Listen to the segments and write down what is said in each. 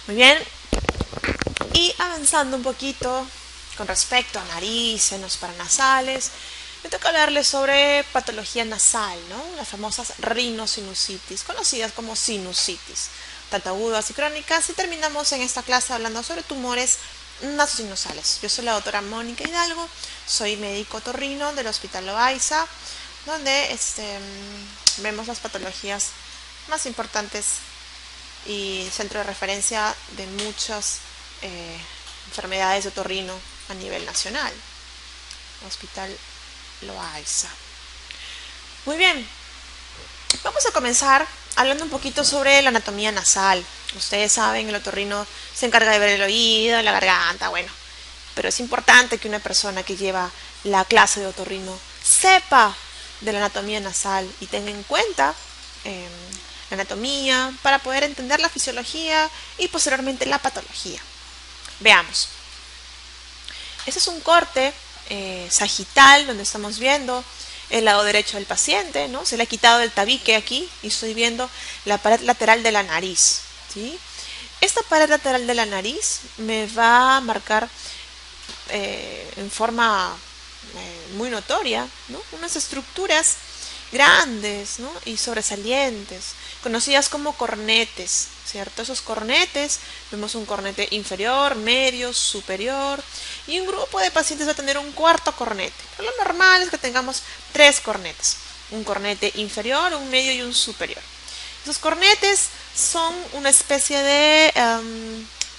Muy bien, y avanzando un poquito con respecto a nariz, senos paranasales, me toca hablarles sobre patología nasal, ¿no? Las famosas rinosinusitis, conocidas como sinusitis, tanto agudas y crónicas, y terminamos en esta clase hablando sobre tumores nasosinusales. Yo soy la doctora Mónica Hidalgo, soy médico otorrino del Hospital Loaiza, donde vemos las patologías más importantes y centro de referencia de muchas enfermedades de otorrino a nivel nacional. Hospital Loaiza. Muy bien, vamos a comenzar hablando un poquito sobre la anatomía nasal. Ustedes saben, el otorrino se encarga de ver el oído, la garganta, bueno, pero es importante que una persona que lleva la clase de otorrino sepa de la anatomía nasal y tenga en cuenta la anatomía para poder entender la fisiología y posteriormente la patología. Veamos. Este es un corte sagital donde estamos viendo el lado derecho del paciente, ¿no? Se le ha quitado el tabique aquí y estoy viendo la pared lateral de la nariz, ¿sí? Esta pared lateral de la nariz me va a marcar en forma muy notoria, ¿no? Unas estructuras grandes, ¿no? Y sobresalientes, conocidas como cornetes, ¿cierto? Esos cornetes, vemos un cornete inferior, medio, superior, y un grupo de pacientes va a tener un cuarto cornete. Pero lo normal es que tengamos 3 cornetes, un cornete inferior, un medio y un superior. Esos cornetes son una especie de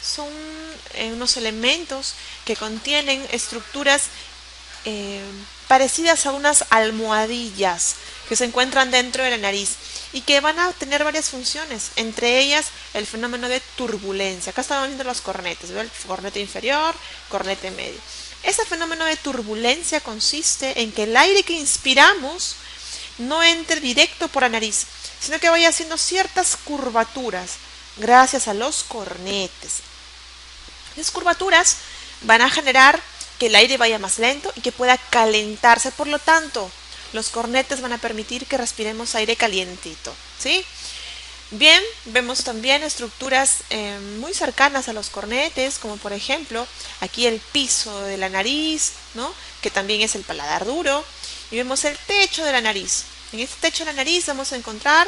son unos elementos que contienen estructuras parecidas a unas almohadillas que se encuentran dentro de la nariz y que van a tener varias funciones, entre ellas el fenómeno de turbulencia. Acá estamos viendo los cornetes, ¿veo? El cornete inferior, cornete medio. Ese fenómeno de turbulencia consiste en que el aire que inspiramos no entre directo por la nariz, sino que vaya haciendo ciertas curvaturas gracias a los cornetes. Las curvaturas van a generar que el aire vaya más lento y que pueda calentarse. Por lo tanto, los cornetes van a permitir que respiremos aire calientito, ¿sí? Bien, vemos también estructuras muy cercanas a los cornetes, como por ejemplo aquí el piso de la nariz, ¿no? Que también es el paladar duro, y vemos el techo de la nariz. En este techo de la nariz vamos a encontrar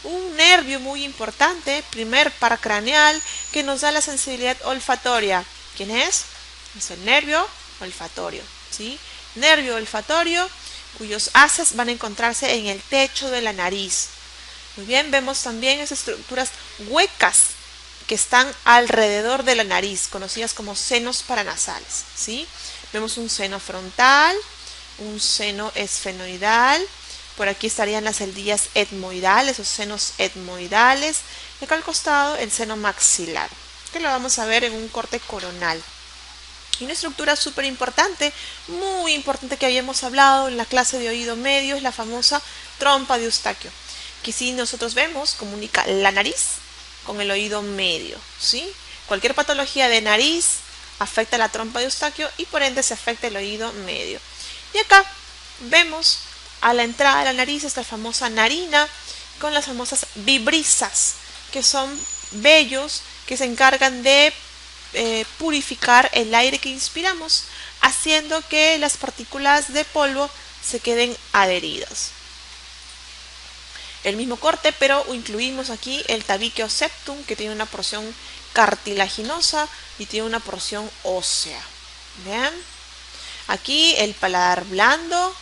un nervio muy importante, primer par craneal, que nos da la sensibilidad olfatoria. ¿Quién es? Es el nervio olfatorio, ¿sí? Nervio olfatorio cuyos haces van a encontrarse en el techo de la nariz. Muy bien, vemos también esas estructuras huecas que están alrededor de la nariz, conocidas como senos paranasales, ¿sí? Vemos un seno frontal, un seno esfenoidal, por aquí estarían las celdillas etmoidales o senos etmoidales, y acá al costado el seno maxilar, que lo vamos a ver en un corte coronal. Y una estructura súper importante, muy importante que habíamos hablado en la clase de oído medio, es la famosa trompa de Eustaquio, que si nosotros vemos comunica la nariz con el oído medio, ¿sí? Cualquier patología de nariz afecta la trompa de Eustaquio y por ende se afecta el oído medio. Y acá vemos a la entrada de la nariz esta famosa narina con las famosas vibrisas, que son vellos que se encargan de purificar el aire que inspiramos, haciendo que las partículas de polvo se queden adheridas. El mismo corte, pero incluimos aquí el tabique o septum, que tiene una porción cartilaginosa y tiene una porción ósea. ¿Vean? Aquí el paladar blando,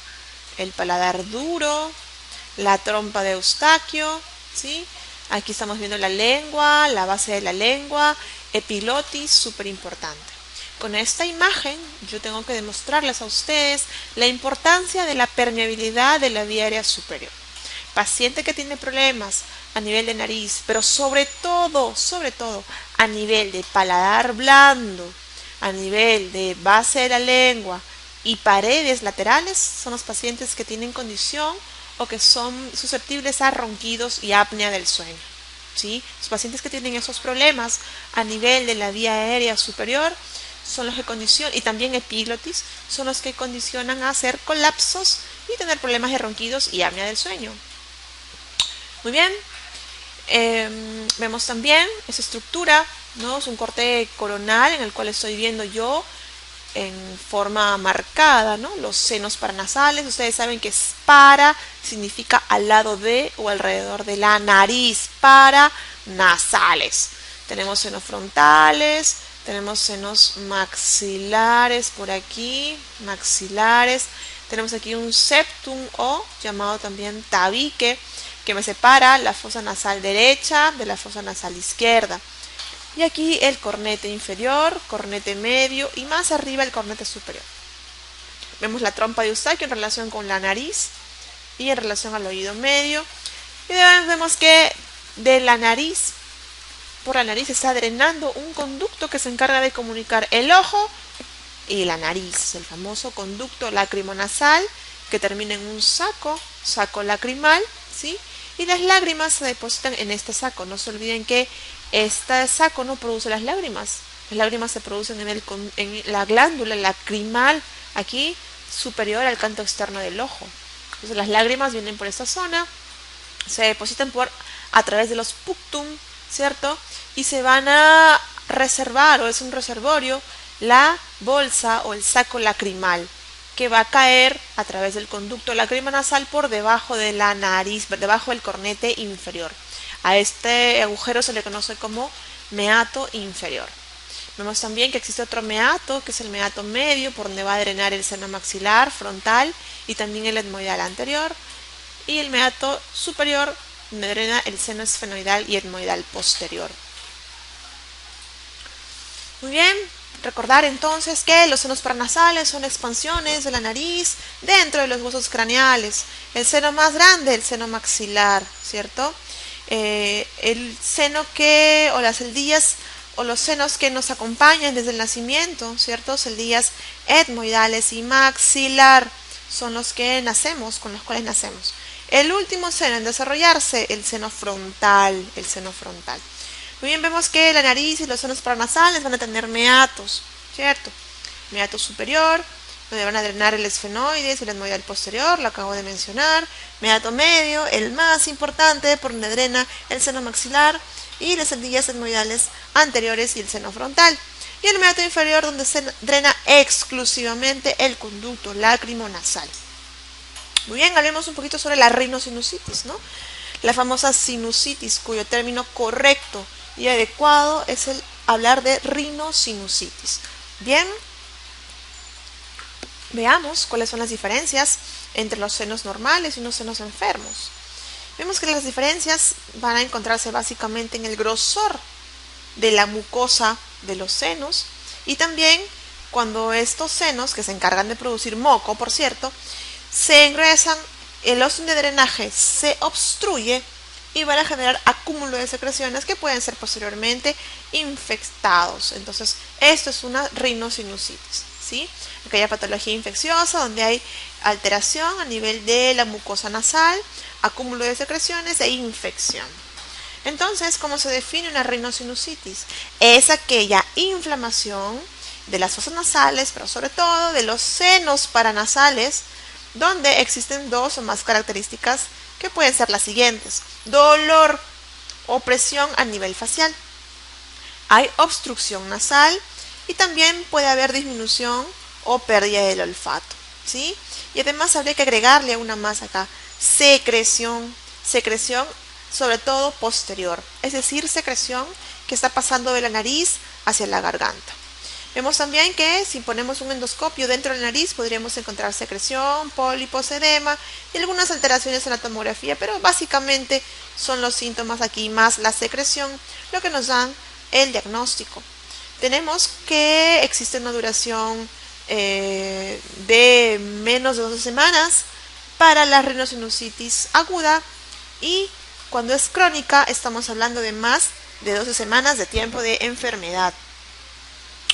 el paladar duro, la trompa de Eustaquio, ¿sí? Aquí estamos viendo la lengua, la base de la lengua, epilotis, súper importante. Con esta imagen yo tengo que demostrarles a ustedes la importancia de la permeabilidad de la vía aérea superior. Paciente que tiene problemas a nivel de nariz, pero sobre todo a nivel de paladar blando, a nivel de base de la lengua y paredes laterales, son los pacientes que tienen condición o que son susceptibles a ronquidos y apnea del sueño, ¿sí? Los pacientes que tienen esos problemas a nivel de la vía aérea superior son los que condicionan, y también epiglotis, son los que condicionan a hacer colapsos y tener problemas de ronquidos y apnea del sueño. Muy bien, vemos también esa estructura ¿no? Es un corte coronal en el cual estoy viendo yo en forma marcada, ¿no? Los senos paranasales, ustedes saben que es para, significa al lado de o alrededor de la nariz, paranasales. Tenemos senos frontales, tenemos senos maxilares por aquí, maxilares. Tenemos aquí un septum o llamado también tabique, que me separa la fosa nasal derecha de la fosa nasal izquierda. Y aquí el cornete inferior, cornete medio y más arriba el cornete superior. Vemos la trompa de Eustaquio en relación con la nariz y en relación al oído medio. Y vemos que de la nariz, por la nariz está drenando un conducto que se encarga de comunicar el ojo y la nariz, el famoso conducto lacrimonasal que termina en un saco lacrimal, ¿sí? Y las lágrimas se depositan en este saco. No se olviden que este saco no produce las lágrimas se producen en la glándula lacrimal, aquí superior al canto externo del ojo. Entonces las lágrimas vienen por esta zona, se depositan a través de los puctum, ¿cierto? Y se van a reservar, o es un reservorio, la bolsa o el saco lacrimal, que va a caer a través del conducto lacrimonasal por debajo de la nariz, debajo del cornete inferior. A este agujero se le conoce como meato inferior. Vemos también que existe otro meato, que es el meato medio, por donde va a drenar el seno maxilar, frontal y también el etmoidal anterior. Y el meato superior, donde drena el seno esfenoidal y etmoidal posterior. Muy bien. Recordar entonces que los senos paranasales son expansiones de la nariz dentro de los huesos craneales. El seno más grande, el seno maxilar, ¿cierto? El seno o las celdillas o los senos que nos acompañan desde el nacimiento, ¿cierto? Celdillas etmoidales y maxilar son los que nacemos, con los cuales nacemos. El último seno en desarrollarse, el seno frontal, Muy bien, vemos que la nariz y los senos paranasales van a tener meatos, ¿cierto? Meato superior, donde van a drenar el esfenoides y el etmoidal posterior, lo acabo de mencionar. Meato medio, el más importante, por donde drena el seno maxilar y las celdillas etmoidales anteriores y el seno frontal. Y el meato inferior, donde se drena exclusivamente el conducto lacrimonasal. Muy bien, hablemos un poquito sobre la rinosinusitis, ¿no? La famosa sinusitis, cuyo término correcto y adecuado es el hablar de rinosinusitis. Bien, veamos cuáles son las diferencias entre los senos normales y los senos enfermos. Vemos que las diferencias van a encontrarse básicamente en el grosor de la mucosa de los senos y también cuando estos senos, que se encargan de producir moco, por cierto, se engruesan, el óseo de drenaje se obstruye y van a generar acúmulo de secreciones que pueden ser posteriormente infectados. Entonces, esto es una rinosinusitis, ¿sí? Aquella patología infecciosa donde hay alteración a nivel de la mucosa nasal, acúmulo de secreciones e infección. Entonces, ¿cómo se define una rinosinusitis? Es aquella inflamación de las fosas nasales, pero sobre todo de los senos paranasales, donde existen dos o más características que pueden ser las siguientes: dolor o presión a nivel facial, hay obstrucción nasal y también puede haber disminución o pérdida del olfato, ¿sí? Y además habría que agregarle una más acá: secreción sobre todo posterior, es decir, secreción que está pasando de la nariz hacia la garganta. Vemos también que si ponemos un endoscopio dentro de la nariz podríamos encontrar secreción, pólipos, edema y algunas alteraciones en la tomografía, pero básicamente son los síntomas aquí más la secreción lo que nos dan el diagnóstico. Tenemos que existe una duración de menos de 12 semanas para la rinosinusitis aguda y cuando es crónica estamos hablando de más de 12 semanas de tiempo de enfermedad.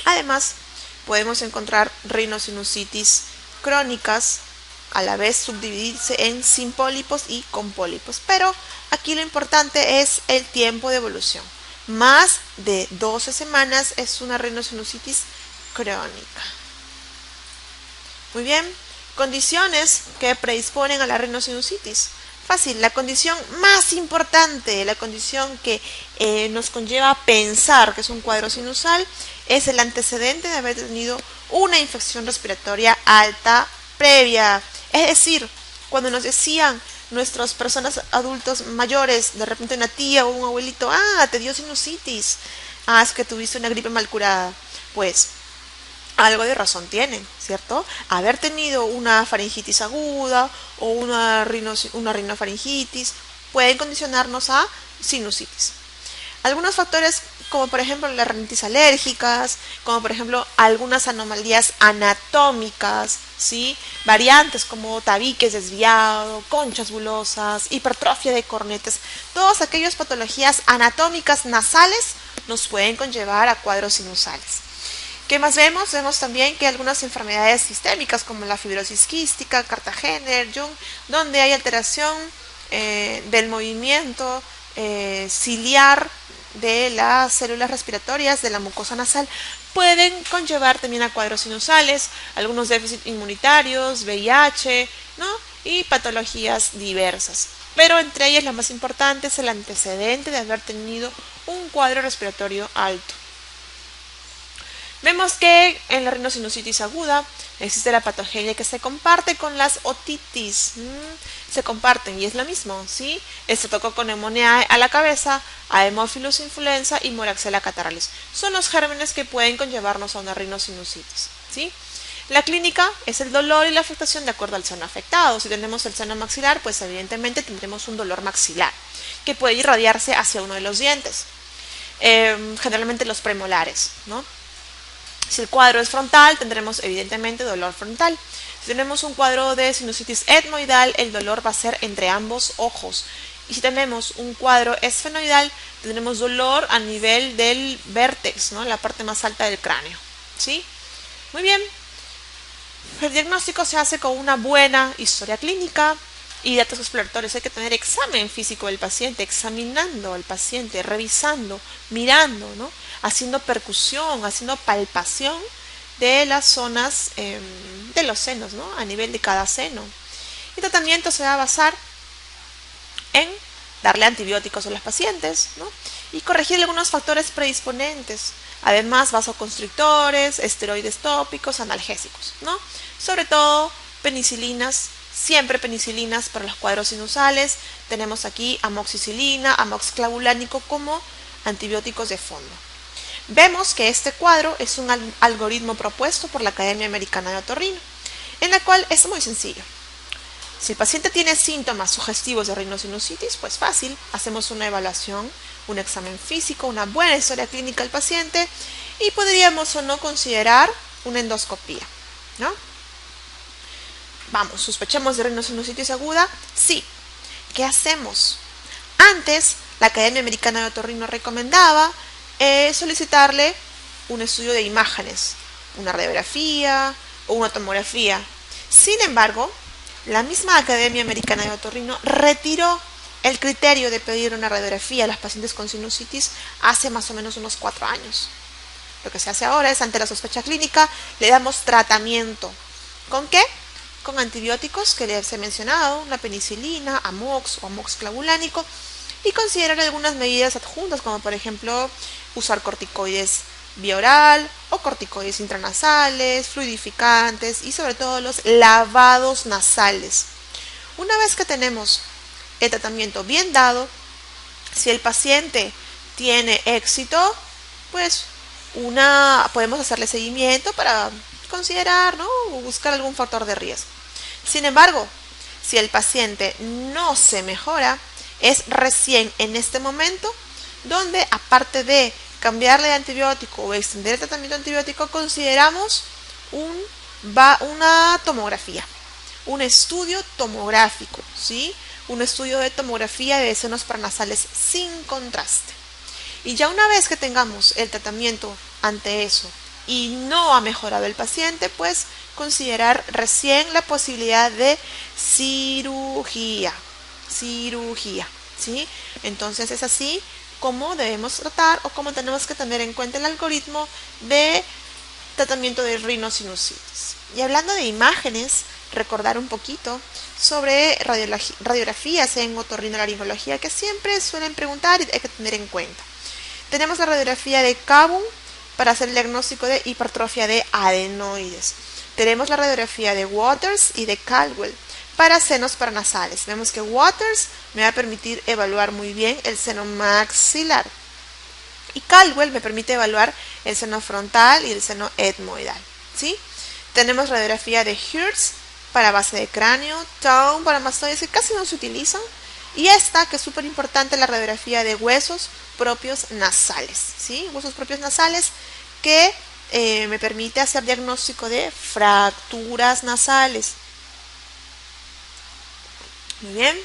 Además, podemos encontrar rinosinusitis crónicas, a la vez subdividirse en sin pólipos y con pólipos. Pero aquí lo importante es el tiempo de evolución. Más de 12 semanas es una rinosinusitis crónica. Muy bien, condiciones que predisponen a la rinosinusitis: Fácil, la condición más importante, la condición que nos conlleva a pensar que es un cuadro sinusal, es el antecedente de haber tenido una infección respiratoria alta previa. Es decir, cuando nos decían nuestras personas adultos mayores, de repente una tía o un abuelito, te dio sinusitis, es que tuviste una gripe mal curada, pues algo de razón tienen, ¿cierto? Haber tenido una faringitis aguda o una rinofaringitis pueden condicionarnos a sinusitis. Algunos factores como por ejemplo las rinitis alérgicas, como por ejemplo algunas anomalías anatómicas, ¿sí? Variantes como tabiques desviado, conchas bulosas, hipertrofia de cornetes, todas aquellas patologías anatómicas nasales nos pueden conllevar a cuadros sinusales. ¿Qué más vemos? Vemos también que algunas enfermedades sistémicas como la fibrosis quística, Cartagener, Jung, donde hay alteración del movimiento ciliar de las células respiratorias de la mucosa nasal, pueden conllevar también a cuadros sinusales, algunos déficits inmunitarios, VIH, ¿no? Y patologías diversas. Pero entre ellas la más importante es el antecedente de haber tenido un cuadro respiratorio alto. Vemos que en la rinosinusitis aguda existe la patogenia que se comparte con las otitis. Se comparten y es lo mismo, ¿sí? Estreptococcus pneumoniae a la cabeza, Haemophilus influenza y Moraxella catarrhalis. Son los gérmenes que pueden conllevarnos a una rinosinusitis, ¿sí? La clínica es el dolor y la afectación de acuerdo al seno afectado. Si tenemos el seno maxilar, pues evidentemente tendremos un dolor maxilar que puede irradiarse hacia uno de los dientes, generalmente los premolares, ¿no? Si el cuadro es frontal, tendremos evidentemente dolor frontal. Si tenemos un cuadro de sinusitis etmoidal, el dolor va a ser entre ambos ojos. Y si tenemos un cuadro esfenoidal, tendremos dolor a nivel del vértex, ¿no? La parte más alta del cráneo, ¿sí? Muy bien. El diagnóstico se hace con una buena historia clínica y datos exploratorios. Hay que tener examen físico del paciente, examinando al paciente, revisando, mirando, ¿no? Haciendo percusión, haciendo palpación de las zonas de los senos, ¿no? A nivel de cada seno. El tratamiento se va a basar en darle antibióticos a los pacientes, ¿no? Y corregir algunos factores predisponentes. Además, vasoconstrictores, esteroides tópicos, analgésicos, ¿no? Sobre todo penicilinas, siempre penicilinas para los cuadros sinusales. Tenemos aquí amoxicilina, amoxiclavulánico como antibióticos de fondo. Vemos que este cuadro es un algoritmo propuesto por la Academia Americana de Otorrino, en la cual es muy sencillo. Si el paciente tiene síntomas sugestivos de rinosinusitis, pues fácil, hacemos una evaluación, un examen físico, una buena historia clínica del paciente y podríamos o no considerar una endoscopía, ¿no? Vamos, ¿sospechamos de rinosinusitis aguda? Sí. ¿Qué hacemos? Antes, la Academia Americana de Otorrino recomendaba solicitarle un estudio de imágenes, una radiografía o una tomografía. Sin embargo, la misma Academia Americana de Otorrino retiró el criterio de pedir una radiografía a los pacientes con sinusitis hace más o menos unos 4 años. Lo que se hace ahora es, ante la sospecha clínica, le damos tratamiento. ¿Con qué? Con antibióticos que les he mencionado, una penicilina, amox o amoxiclavulánico, y considerar algunas medidas adjuntas, como por ejemplo usar corticoides vía oral o corticoides intranasales, fluidificantes y sobre todo los lavados nasales. Una vez que tenemos el tratamiento bien dado, si el paciente tiene éxito, pues podemos hacerle seguimiento para considerar, ¿no? O buscar algún factor de riesgo. Sin embargo, si el paciente no se mejora, es recién en este momento donde, aparte de cambiarle de antibiótico o extender el tratamiento antibiótico, consideramos una tomografía, un estudio tomográfico, ¿sí? Un estudio de tomografía de senos paranasales sin contraste. Y ya una vez que tengamos el tratamiento ante eso y no ha mejorado el paciente, pues considerar recién la posibilidad de cirugía, ¿sí? Entonces es así como debemos tratar o como tenemos que tener en cuenta el algoritmo de tratamiento de rinosinusitis. Y hablando de imágenes, recordar un poquito sobre radiografías en otorrinolaringología que siempre suelen preguntar y hay que tener en cuenta. Tenemos la radiografía de Kabum para hacer el diagnóstico de hipertrofia de adenoides. Tenemos la radiografía de Waters y de Caldwell para senos paranasales. Vemos que Waters me va a permitir evaluar muy bien el seno maxilar y Caldwell me permite evaluar el seno frontal y el seno etmoidal, ¿sí? Tenemos radiografía de Hertz para base de cráneo, Town para mastoides que casi no se utilizan, y esta que es súper importante, la radiografía de huesos propios nasales, ¿sí? Huesos propios nasales que me permite hacer diagnóstico de fracturas nasales. Muy bien.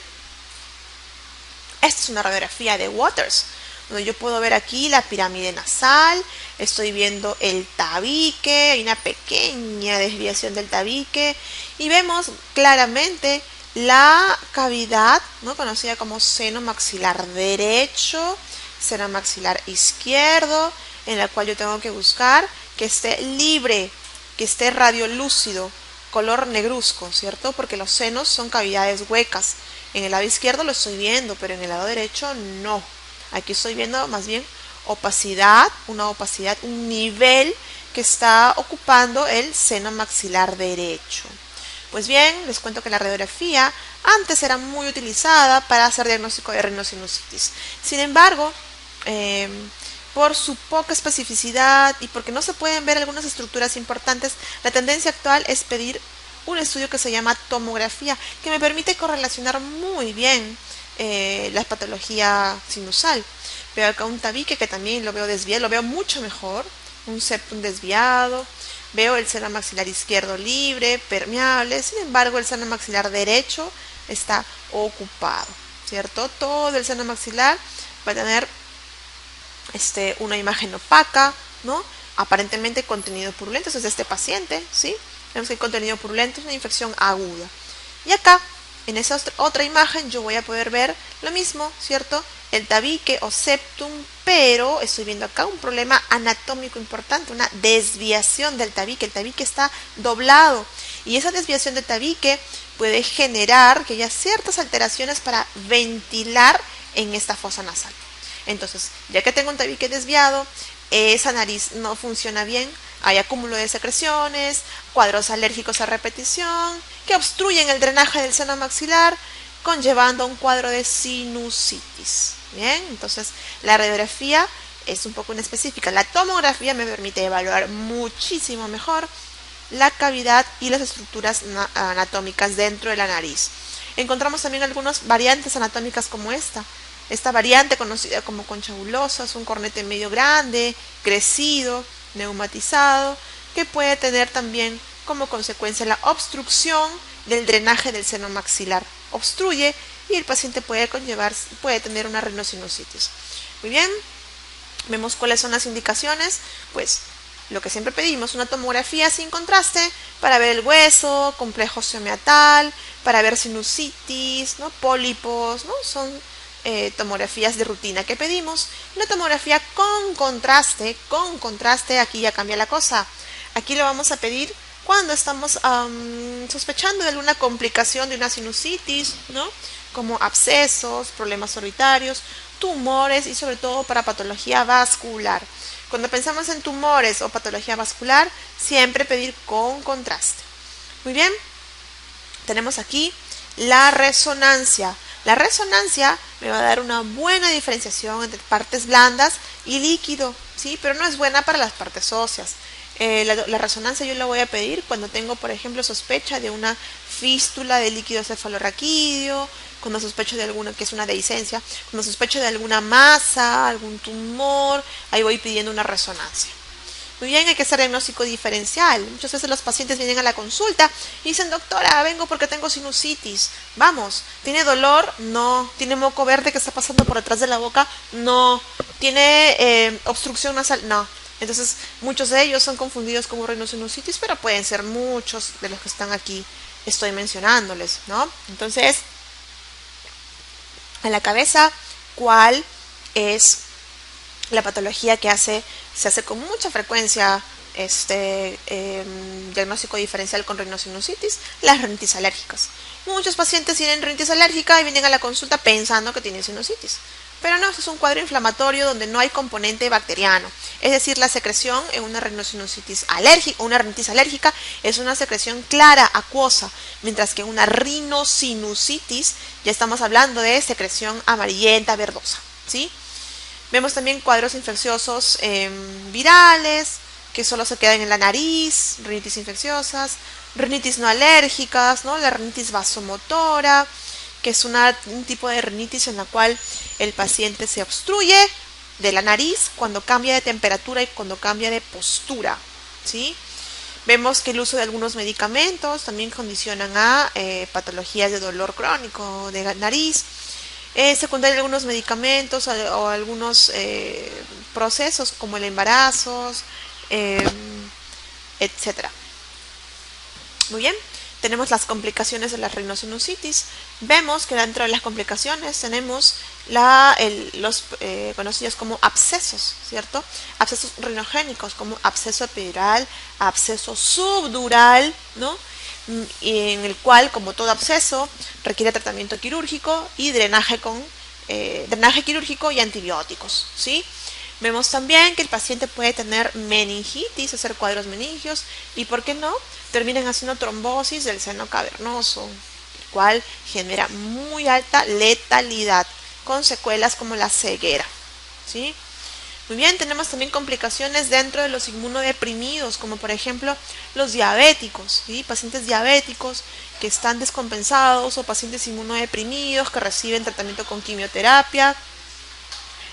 Esta es una radiografía de Waters, donde yo puedo ver aquí la pirámide nasal, estoy viendo el tabique, hay una pequeña desviación del tabique y vemos claramente la cavidad, ¿no?, conocida como seno maxilar derecho, seno maxilar izquierdo, en la cual yo tengo que buscar que esté libre, que esté radiolúcido, color negruzco, ¿cierto? Porque los senos son cavidades huecas. En el lado izquierdo lo estoy viendo, pero en el lado derecho no. Aquí estoy viendo más bien opacidad, un nivel que está ocupando el seno maxilar derecho. Pues bien, les cuento que la radiografía antes era muy utilizada para hacer diagnóstico de rinosinusitis. Sin embargo, por su poca especificidad y porque no se pueden ver algunas estructuras importantes, la tendencia actual es pedir un estudio que se llama tomografía, que me permite correlacionar muy bien la patología sinusal. Veo acá un tabique que también lo veo desviado, lo veo mucho mejor, un septum desviado, veo el seno maxilar izquierdo libre, permeable, sin embargo el seno maxilar derecho está ocupado, ¿cierto? Todo el seno maxilar va a tener una imagen opaca, ¿no? Aparentemente contenido purulento, eso es de este paciente, ¿sí? Vemos que el contenido purulento es una infección aguda. Y acá, en esa otra imagen, yo voy a poder ver lo mismo, ¿cierto? El tabique o septum, pero estoy viendo acá un problema anatómico importante, una desviación del tabique. El tabique está doblado y esa desviación del tabique puede generar que haya ciertas alteraciones para ventilar en esta fosa nasal. Entonces, ya que tengo un tabique desviado, esa nariz no funciona bien, hay acúmulo de secreciones, cuadros alérgicos a repetición, que obstruyen el drenaje del seno maxilar, conllevando a un cuadro de sinusitis. Bien, entonces la radiografía es un poco inespecífica. La tomografía me permite evaluar muchísimo mejor la cavidad y las estructuras anatómicas dentro de la nariz. Encontramos también algunas variantes anatómicas como esta. Esta variante conocida como concha bulosa es un cornete medio grande, crecido, neumatizado, que puede tener también como consecuencia la obstrucción del drenaje del seno maxilar. Obstruye y el paciente puede tener una rinosinusitis. Muy bien, vemos cuáles son las indicaciones. Pues lo que siempre pedimos, una tomografía sin contraste para ver el hueso, complejo osteomiatal, para ver sinusitis, ¿no?, pólipos, ¿no? Son tomografías de rutina que pedimos. Una tomografía con contraste, aquí ya cambia la cosa. Aquí lo vamos a pedir cuando estamos sospechando de alguna complicación de una sinusitis, ¿no?, como abscesos, problemas orbitarios, tumores y sobre todo para patología vascular. Cuando pensamos en tumores o patología vascular, siempre pedir con contraste. Muy bien, tenemos aquí la resonancia. La resonancia me va a dar una buena diferenciación entre partes blandas y líquido, ¿sí? Pero no es buena para las partes óseas. La resonancia yo la voy a pedir cuando tengo, por ejemplo, sospecha de una fístula de líquido cefalorraquídeo, cuando sospecho de alguna, que es una dehiscencia, cuando sospecho de alguna masa, algún tumor, ahí voy pidiendo una resonancia. Muy bien, hay que hacer diagnóstico diferencial. Muchas veces los pacientes vienen a la consulta y dicen: doctora, vengo porque tengo sinusitis. Vamos, ¿tiene dolor? No. ¿Tiene moco verde que está pasando por detrás de la boca? No. ¿Tiene obstrucción nasal? No. Entonces, muchos de ellos son confundidos como rinosinusitis, pero pueden ser muchos de los que están aquí, estoy mencionándoles, ¿no? Entonces, en la cabeza, ¿cuál es la patología que se hace con mucha frecuencia diagnóstico diferencial con rinosinusitis, las rinitis alérgicas. Muchos pacientes tienen rinitis alérgica y vienen a la consulta pensando que tienen sinusitis. Pero no, es un cuadro inflamatorio donde no hay componente bacteriano. Es decir, la secreción en una rinosinusitis alérgica, una rinitis alérgica, es una secreción clara, acuosa, mientras que en una rinosinusitis ya estamos hablando de secreción amarillenta, verdosa, ¿sí? Vemos también cuadros infecciosos virales, que solo se quedan en la nariz, rinitis infecciosas, rinitis no alérgicas, ¿no? La rinitis vasomotora, que es un tipo de rinitis en la cual el paciente se obstruye de la nariz cuando cambia de temperatura y cuando cambia de postura, ¿sí? Vemos que el uso de algunos medicamentos también condicionan a patologías de dolor crónico de nariz, secundaria algunos medicamentos o algunos procesos como el embarazo, etcétera. Muy bien, tenemos las complicaciones de la rinosinusitis. Vemos que dentro de las complicaciones tenemos los conocidos como abscesos, ¿cierto? Abscesos rinogénicos como absceso epidural, absceso subdural, ¿no? Y en el cual, como todo absceso, requiere tratamiento quirúrgico y drenaje quirúrgico y antibióticos, ¿sí? Vemos también que el paciente puede tener meningitis, hacer cuadros meningios y, ¿por qué no?, terminan haciendo trombosis del seno cavernoso, el cual genera muy alta letalidad con secuelas como la ceguera, ¿sí? Muy bien, tenemos también complicaciones dentro de los inmunodeprimidos, como por ejemplo los diabéticos, ¿sí? Pacientes diabéticos que están descompensados o pacientes inmunodeprimidos que reciben tratamiento con quimioterapia.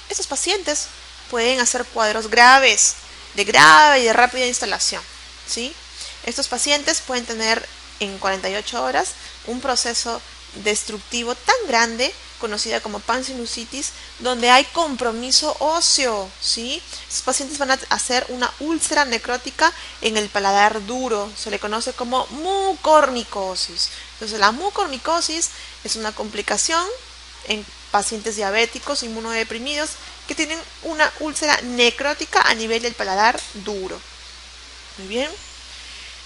Estos pacientes pueden hacer cuadros graves, de grave y de rápida instalación, ¿sí? Estos pacientes pueden tener en 48 horas un proceso destructivo tan grande, conocida como pansinusitis, donde hay compromiso óseo, ¿sí? Estos pacientes van a hacer una úlcera necrótica en el paladar duro, se le conoce como mucormicosis. Entonces la mucormicosis es una complicación en pacientes diabéticos inmunodeprimidos que tienen una úlcera necrótica a nivel del paladar duro. Muy bien.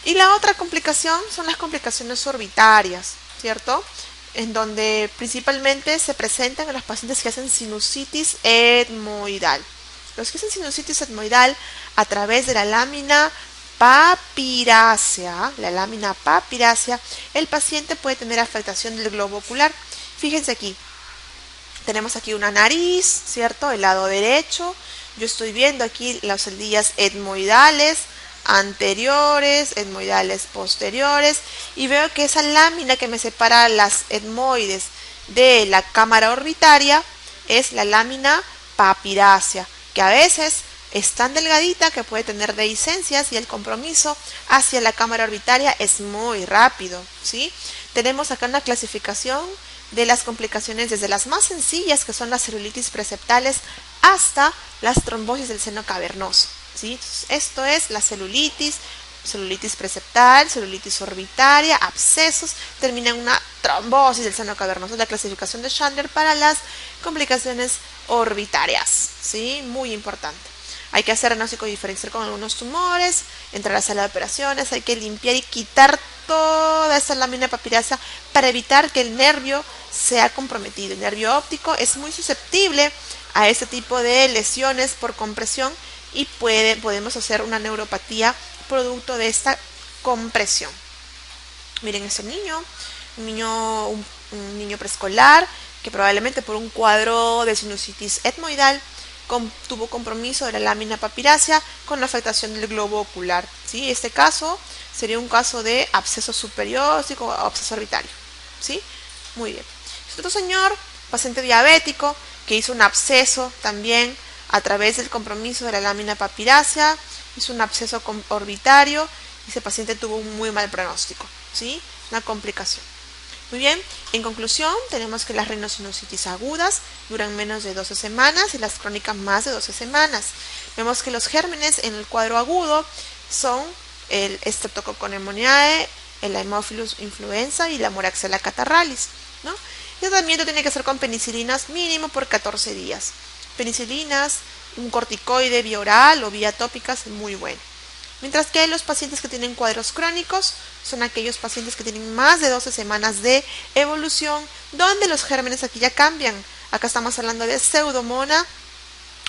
Y la otra complicación son las complicaciones orbitarias, ¿cierto? En donde principalmente se presentan en los pacientes que hacen sinusitis etmoidal. Los que hacen sinusitis etmoidal a través de la lámina papirácea, el paciente puede tener afectación del globo ocular. Fíjense aquí, tenemos aquí una nariz, ¿cierto? El lado derecho. Yo estoy viendo aquí las celdillas etmoidales anteriores, etmoidales posteriores, y veo que esa lámina que me separa las etmoides de la cámara orbitaria es la lámina papirácea, que a veces es tan delgadita que puede tener dehiscencias y el compromiso hacia la cámara orbitaria es muy rápido, ¿sí? Tenemos acá una clasificación de las complicaciones desde las más sencillas, que son las celulitis preceptales, hasta las trombosis del seno cavernoso, ¿sí? Esto es la celulitis preceptal, celulitis orbitaria, abscesos, termina en una trombosis del seno cavernoso. La clasificación de Chandler para las complicaciones orbitarias, ¿sí? Muy importante. Hay que hacer diagnóstico diferencial con algunos tumores, entrar a la sala de operaciones, hay que limpiar y quitar toda esa lámina papirácea para evitar que el nervio sea comprometido. El nervio óptico es muy susceptible a este tipo de lesiones por compresión y podemos hacer una neuropatía producto de esta compresión. Miren ese niño, un niño preescolar que probablemente por un cuadro de sinusitis etmoidal tuvo compromiso de la lámina papirácea con la afectación del globo ocular, ¿sí? Este caso sería un caso de absceso superior o absceso orbitario, ¿sí? Muy bien. Otro señor, paciente diabético, que hizo un absceso también a través del compromiso de la lámina papirácea, hizo un absceso orbitario y ese paciente tuvo un muy mal pronóstico, ¿sí? Una complicación. Muy bien, en conclusión, tenemos que las rinosinusitis agudas duran menos de 12 semanas y las crónicas más de 12 semanas. Vemos que los gérmenes en el cuadro agudo son el Streptococcus pneumoniae, el Haemophilus influenza y la Moraxella catarrhalis, ¿no? El tratamiento tiene que ser con penicilinas mínimo por 14 días. Penicilinas, un corticoide vía oral o vía tópica es muy bueno. Mientras que los pacientes que tienen cuadros crónicos son aquellos pacientes que tienen más de 12 semanas de evolución, donde los gérmenes aquí ya cambian. Acá estamos hablando de Pseudomonas,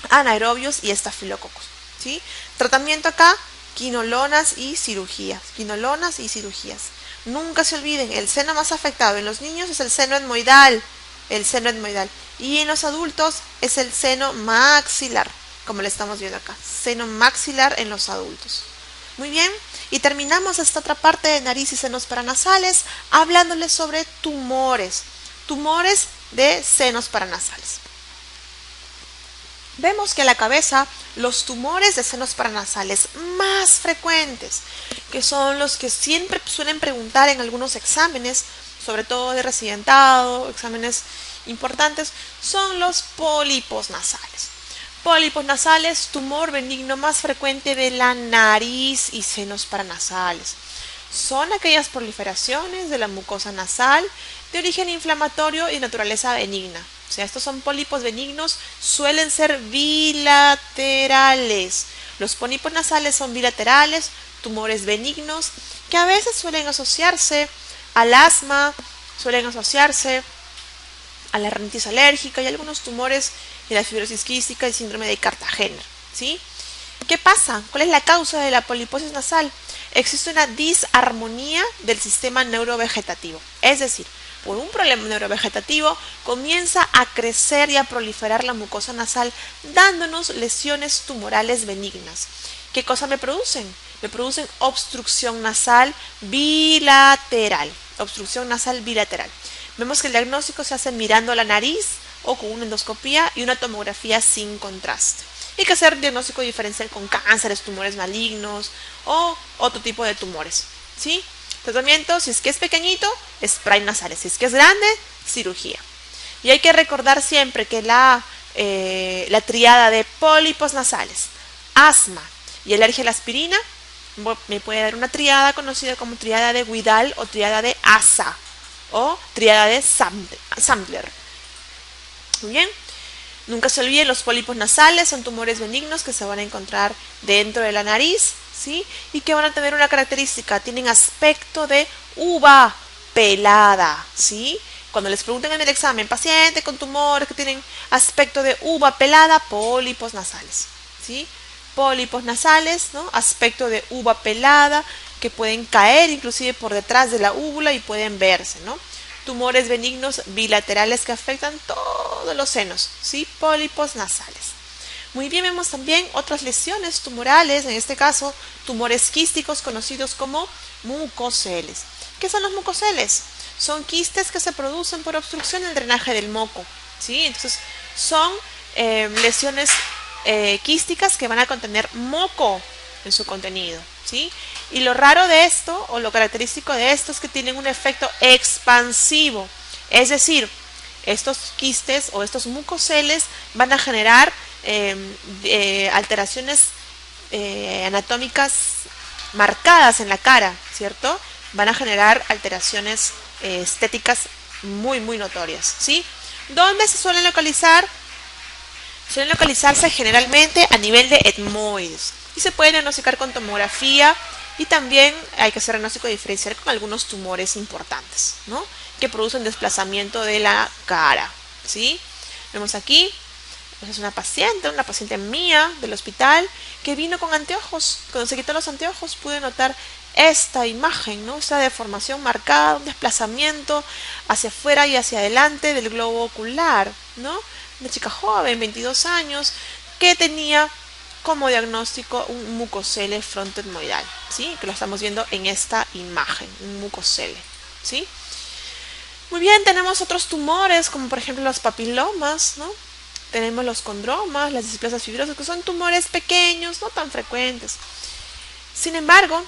anaerobios y estafilococos, ¿sí? Tratamiento acá, quinolonas y cirugías. Quinolonas y cirugías. Nunca se olviden, el seno más afectado en los niños es el seno etmoidal. El seno etmoidal. Y en los adultos es el seno maxilar, como le estamos viendo acá. Seno maxilar en los adultos. Muy bien, y terminamos esta otra parte de nariz y senos paranasales hablándoles sobre tumores. Tumores de senos paranasales. Vemos que a la cabeza los tumores de senos paranasales más frecuentes, que son los que siempre suelen preguntar en algunos exámenes, sobre todo de residentado, exámenes importantes, son los pólipos nasales. Pólipos nasales, tumor benigno más frecuente de la nariz y senos paranasales. Son aquellas proliferaciones de la mucosa nasal de origen inflamatorio y naturaleza benigna. O sea, estos son pólipos benignos, suelen ser bilaterales. Los pólipos nasales son bilaterales, tumores benignos, que a veces suelen asociarse al asma, suelen asociarse a la rinitis alérgica y algunos tumores de la fibrosis quística y síndrome de Cartagena, ¿sí? ¿Qué pasa? ¿Cuál es la causa de la poliposis nasal? Existe una disarmonía del sistema neurovegetativo, es decir, por un problema neurovegetativo comienza a crecer y a proliferar la mucosa nasal, dándonos lesiones tumorales benignas. ¿Qué cosa me producen? Me producen obstrucción nasal bilateral. Obstrucción nasal bilateral. Vemos que el diagnóstico se hace mirando la nariz o con una endoscopía y una tomografía sin contraste. Hay que hacer diagnóstico diferencial con cánceres, tumores malignos o otro tipo de tumores, ¿sí? Tratamiento, si es que es pequeñito, spray nasales. Si es que es grande, cirugía. Y hay que recordar siempre que la triada de pólipos nasales, asma y alergia a la aspirina me puede dar una triada conocida como triada de Widal o triada de ASA o triada de Sampler. Muy bien. Nunca se olviden, los pólipos nasales son tumores benignos que se van a encontrar dentro de la nariz, ¿sí? Y que van a tener una característica, tienen aspecto de uva pelada, ¿sí? Cuando les pregunten en el examen, paciente con tumores que tienen aspecto de uva pelada, pólipos nasales, ¿sí? Pólipos nasales, ¿no? Aspecto de uva pelada, que pueden caer inclusive por detrás de la úvula y pueden verse, ¿no? Tumores benignos bilaterales que afectan todos los senos, ¿sí? Pólipos nasales. Muy bien, vemos también otras lesiones tumorales, en este caso tumores quísticos conocidos como mucoceles. ¿Qué son los mucoceles? Son quistes que se producen por obstrucción del drenaje del moco, ¿sí? Entonces son lesiones quísticas que van a contener moco en su contenido, ¿sí? Y lo raro de esto, o lo característico de esto, es que tienen un efecto expansivo. Es decir, estos quistes o estos mucoceles van a generar alteraciones anatómicas marcadas en la cara, ¿cierto? Van a generar alteraciones estéticas muy, muy notorias, ¿sí? ¿Dónde se suelen localizar? Suelen localizarse generalmente a nivel de etmoides y se pueden diagnosticar con tomografía y también hay que hacer diagnóstico diferencial con algunos tumores importantes, ¿no? Que producen desplazamiento de la cara, ¿sí? Vemos aquí, es una paciente mía del hospital que vino con anteojos. Cuando se quitó los anteojos pude notar esta imagen, ¿no? Esta deformación marcada, un desplazamiento hacia afuera y hacia adelante del globo ocular, ¿no? Una chica joven, 22 años, que tenía como diagnóstico un mucocele frontoetmoidal, ¿sí? Que lo estamos viendo en esta imagen, un mucocele, ¿sí? Muy bien, tenemos otros tumores, como por ejemplo los papilomas, ¿no? Tenemos los condromas, las displasias fibrosas, que son tumores pequeños, no tan frecuentes. Sin embargo,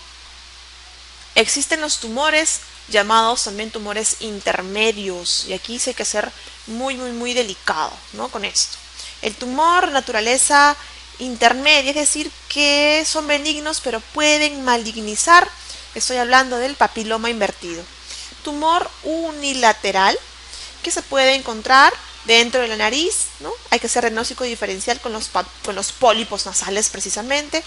existen los tumores llamados también tumores intermedios, y aquí sí hay que ser muy, muy, muy delicado, ¿no? Con esto. El tumor naturaleza intermedia, es decir, que son benignos pero pueden malignizar. Estoy hablando del papiloma invertido. Tumor unilateral que se puede encontrar dentro de la nariz, ¿no? Hay que hacer diagnóstico diferencial con los pólipos nasales precisamente,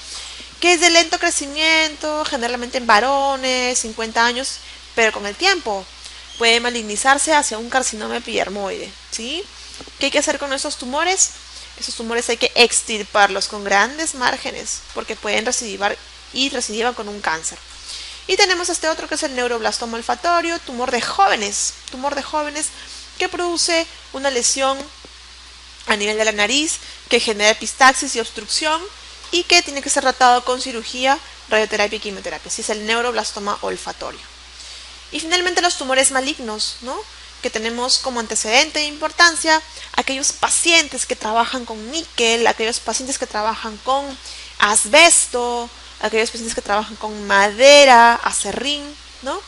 que es de lento crecimiento, generalmente en varones, 50 años, pero con el tiempo puede malignizarse hacia un carcinoma epidermoide, ¿sí? ¿Qué hay que hacer con esos tumores? Esos tumores hay que extirparlos con grandes márgenes porque pueden recidivar y recidivan con un cáncer. Y tenemos este otro que es el neuroblastoma olfatorio, tumor de jóvenes que produce una lesión a nivel de la nariz que genera epistaxis y obstrucción y que tiene que ser tratado con cirugía, radioterapia y quimioterapia. Así es el neuroblastoma olfatorio. Y finalmente los tumores malignos, ¿no? Que tenemos como antecedente de importancia aquellos pacientes que trabajan con níquel, aquellos pacientes que trabajan con asbesto, aquellos pacientes que trabajan con madera, acerrín, ¿no?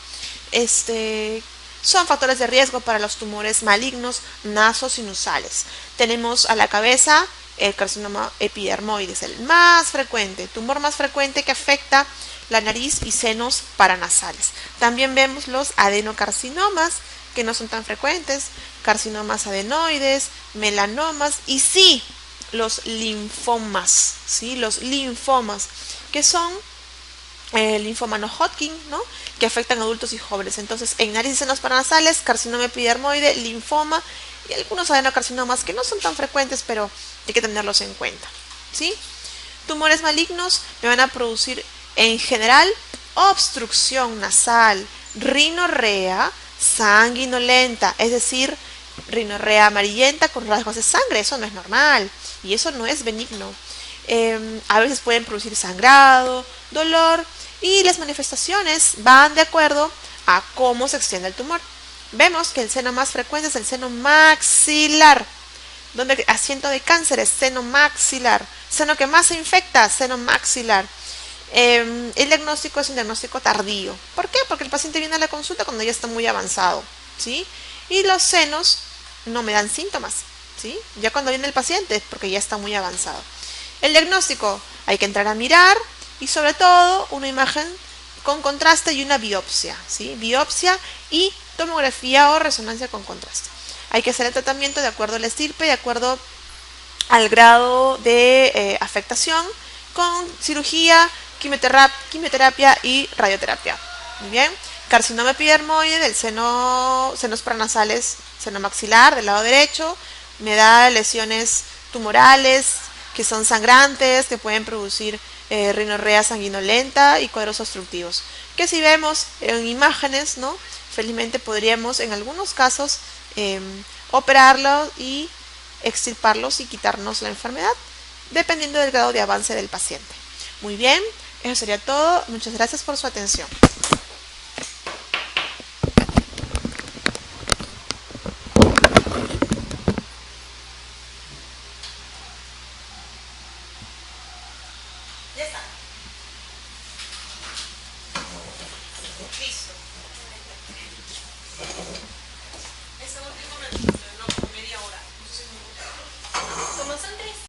Son factores de riesgo para los tumores malignos nasosinusales. Tenemos a la cabeza el carcinoma epidermoides, el más frecuente, tumor más frecuente que afecta la nariz y senos paranasales. También vemos los adenocarcinomas, que no son tan frecuentes, carcinomas adenoides, melanomas y sí, los linfomas, ¿sí? Los linfomas, que son el linfoma no Hodgkin, ¿no? Que afectan a adultos y jóvenes. Entonces, en nariz y senos paranasales, carcinoma epidermoide, linfoma y algunos adenocarcinomas que no son tan frecuentes, pero hay que tenerlos en cuenta, ¿sí? Tumores malignos me van a producir en general obstrucción nasal, rinorrea sanguinolenta, es decir, rinorrea amarillenta con rasgos de sangre. Eso no es normal y eso no es benigno. A veces pueden producir sangrado, dolor y las manifestaciones van de acuerdo a cómo se extiende el tumor. Vemos que el seno más frecuente es el seno maxilar, donde asiento de cáncer es seno maxilar, seno que más se infecta, seno maxilar. El diagnóstico es un diagnóstico tardío. ¿Por qué? Porque el paciente viene a la consulta cuando ya está muy avanzado, ¿sí? Y los senos no me dan síntomas, ¿sí? Ya cuando viene el paciente es porque ya está muy avanzado. El diagnóstico, hay que entrar a mirar y sobre todo una imagen con contraste y una biopsia, ¿sí? Biopsia y tomografía o resonancia con contraste. Hay que hacer el tratamiento de acuerdo al estirpe, de acuerdo al grado de afectación, con cirugía, quimioterapia y radioterapia. Muy bien. Carcinoma epidermoide del senos paranasales, seno maxilar del lado derecho, me da lesiones tumorales que son sangrantes, que pueden producir rinorrea sanguinolenta y cuadros obstructivos. Que si vemos en imágenes, ¿no? Felizmente podríamos en algunos casos operarlos y extirparlos y quitarnos la enfermedad, dependiendo del grado de avance del paciente. Muy bien, eso sería todo. Muchas gracias por su atención. Ya está. Listo.